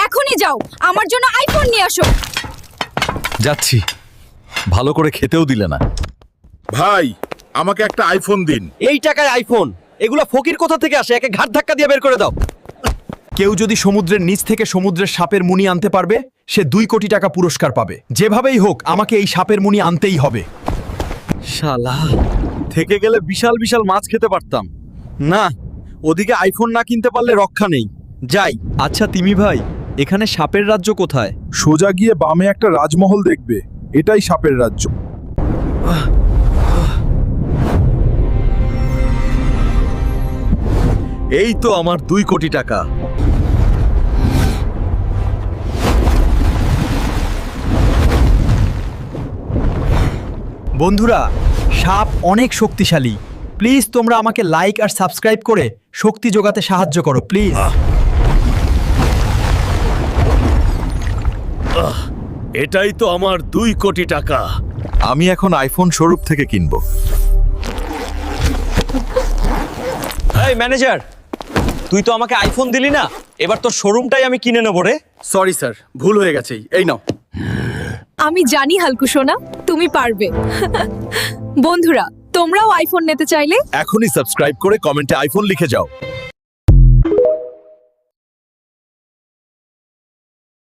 এখনই যাও, আমার জন্য আইফোন নিয়ে আসো। যাচ্ছি। ভালো করে খেতেও দিলে না। ভাই, আমাকে একটা আইফোন দিন। এই টাকায় আইফোন? এগুলা ফকির কোথা থেকে আসে? একে ঘাট ধাক্কা দিয়ে বের করে দাও। কেউ যদি সমুদ্রের নিচ থেকে সমুদ্রের সাপের মুনি আনতে পারবে, সে 2 কোটি টাকা পুরস্কার পাবে। যেভাবেই হোক আমাকে এই সাপের মুনি আনতেই হবে। শালা, থেকে গেলে বিশাল বিশাল মাছ খেতে পারতাম। না, ওদিকে আইফোন না কিনতে পারলে রক্ষা নেই। যাই। আচ্ছা তিমি ভাই, এখানে সাপের রাজ্য কোথায়? সোজা গিয়ে বামে একটা রাজমহল দেখবে, এটাই সাপের রাজ্য। এই তো আমার 2 কোটি টাকা। বন্ধুরা, সাপ অনেক শক্তিশালী। প্লিজ তোমরা আমাকে লাইক আর সাবস্ক্রাইব করে শক্তি যোগাতে সাহায্য করো প্লিজ। এটাই তো আমার 2 কোটি টাকা। আমি এখন আইফোন শোরুম থেকে কিনবো। এই ম্যানেজার, তুই তো আমাকে আইফোন দিলি না, এবার তোর শোরুমটাই আমি কিনে নেবো রে। সরি স্যার, ভুল হয়ে গেছে। এই নাও। আমি জানি হালকু সোনা, তুমি পারবে। বন্ধুরা, তোমরাও আইফোন নিতে চাইলে এখনই সাবস্ক্রাইব করে কমেন্টে আইফোন লিখে যাও।